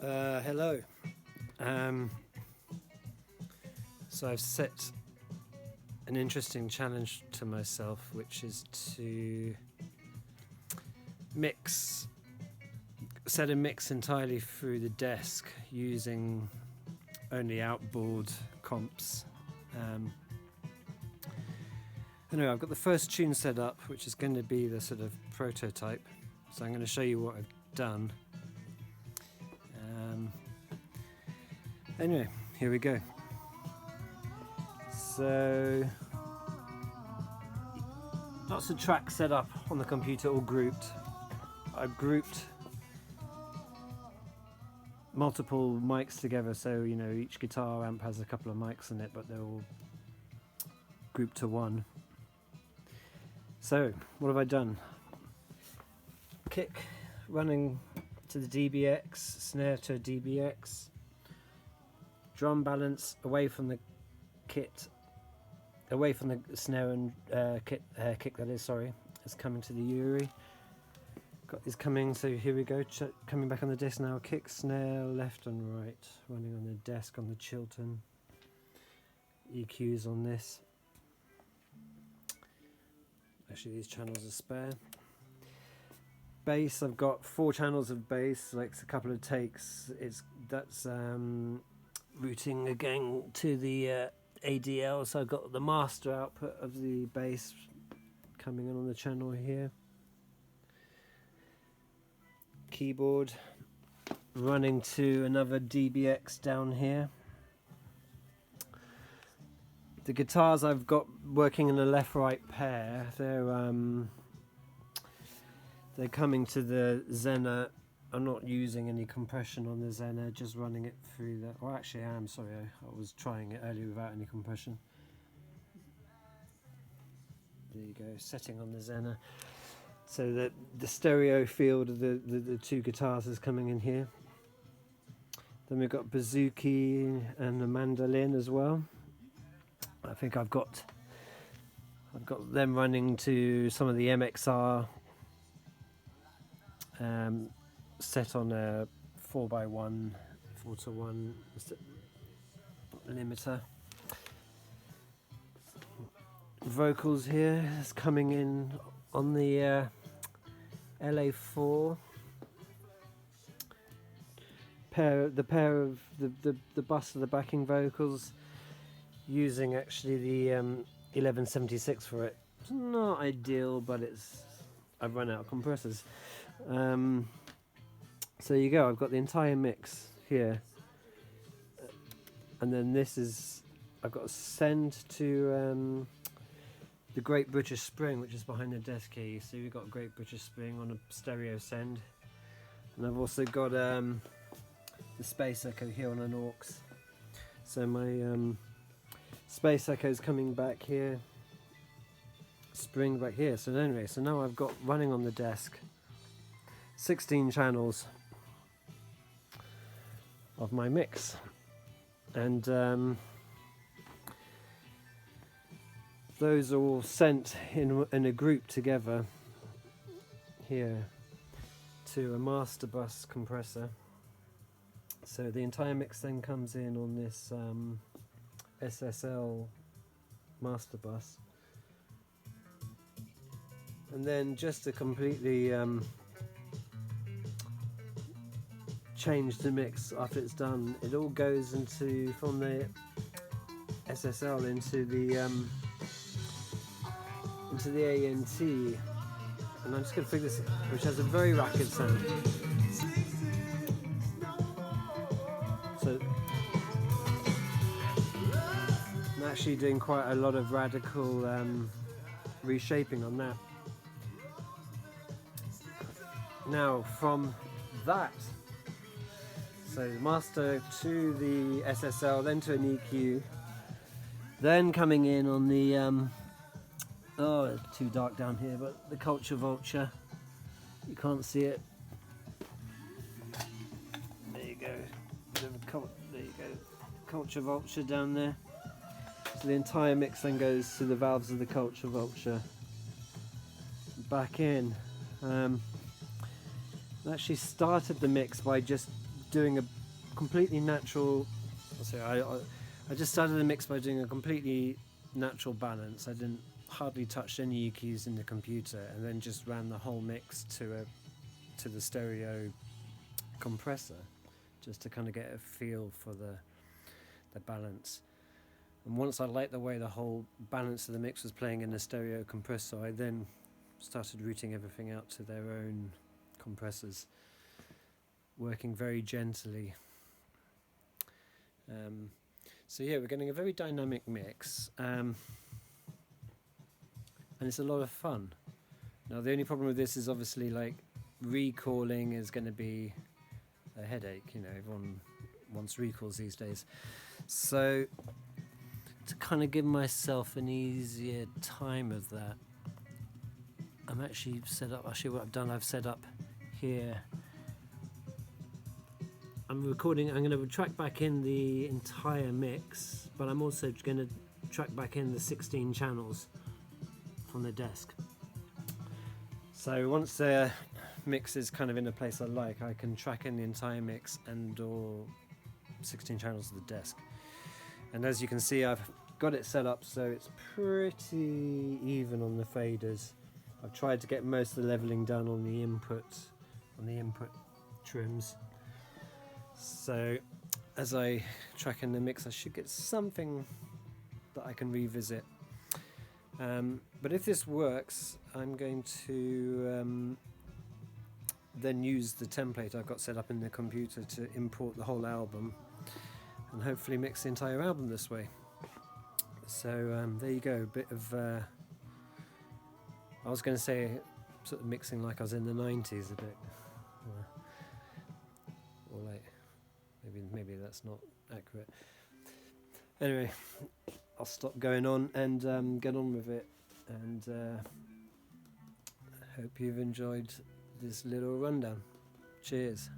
Hello. So I've set an interesting challenge to myself, which is to set a mix entirely through the desk using only Outboard comps. Anyway, I've got the first tune set up, which is going to be the sort of prototype. So I'm going to show you what I've done. Anyway, here we go. So, lots of tracks set up on the computer, all grouped. I've grouped multiple mics together, so each guitar amp has a couple of mics in it, but they're all grouped to one. So, what have I done? Kick running to the DBX, snare to DBX, drum balance away from the kit, away from the snare and kick that is, sorry, it's coming to the Uri. Got this coming, so here we go, coming back on the desk now, kick, snare, left and right, running on the desk on the Chilton. EQs on this. Actually these channels are spare. Bass, I've got 4 channels of bass, like a couple of takes. That's routing again to the ADL, so I've got the master output of the bass coming in on the channel here. Keyboard running to another DBX down here. The guitars I've got working in a left-right pair. They're coming to the Zener. I'm not using any compression on the Zener, just running it through the... Well, actually I am, sorry, I was trying it earlier without any compression. There you go, setting on the Zener. So that the stereo field of the 2 guitars is coming in here. Then we've got bouzouki and a mandolin as well. I think I've got them running to some of the MXR set on a 4x1, 4-to-1 limiter. Vocals here is coming in on the LA4. The pair of the bus of the backing vocals, using actually the 1176 for it. It's not ideal, but I've run out of compressors. So you go, I've got the entire mix here, and then I've got a send to the Great British Spring, which is behind the desk here. So we've got Great British Spring on a stereo send, and I've also got the Space Echo here on an aux. So my Space Echo is coming back here, Spring back here. So anyway, so now I've got running on the desk 16 channels of my mix, and those are all sent in a group together here to a master bus compressor. So the entire mix then comes in on this SSL master bus, and then just to completely change the mix after it's done, it all goes from the SSL into the ANT, and I'm just going to figure this, which has a very rapid sound. So I'm actually doing quite a lot of radical reshaping on that. Now from that, so the master to the SSL, then to an EQ, then coming in on the oh, it's too dark down here, but the Culture Vulture, you can't see it. There you go. There you go. Culture Vulture down there. So the entire mix then goes to the valves of the Culture Vulture. Back in. I actually started the mix by just doing a completely natural. I just started the mix by doing a completely natural balance. I didn't hardly touch any EQs in the computer, and then just ran the whole mix to the stereo compressor, just to kind of get a feel for the balance. And once I liked the way the whole balance of the mix was playing in the stereo compressor, I then started routing everything out to their own compressors, working very gently. So yeah, we're getting a very dynamic mix, and it's a lot of fun. Now the only problem with this is obviously like recalling is going to be a headache. You know, everyone wants recalls these days. So to kind of give myself an easier time of that, I'm actually set up. Actually, what I've done, I've set up here. I'm recording. I'm going to track back in the entire mix, but I'm also going to track back in the 16 channels from the desk. So once the mix is kind of in a place I like, I can track in the entire mix and or 16 channels of the desk. And as you can see, I've got it set up so it's pretty even on the faders. I've tried to get most of the leveling done on the input trims. So as I track in the mix, I should get something that I can revisit. But if this works, I'm going to then use the template I've got set up in the computer to import the whole album and hopefully mix the entire album this way. So there you go, a bit of I was going to say sort of mixing like I was in the 90s a bit, or like maybe that's not accurate. Anyway, I'll stop going on and get on with it, and hope you've enjoyed this little rundown. Cheers.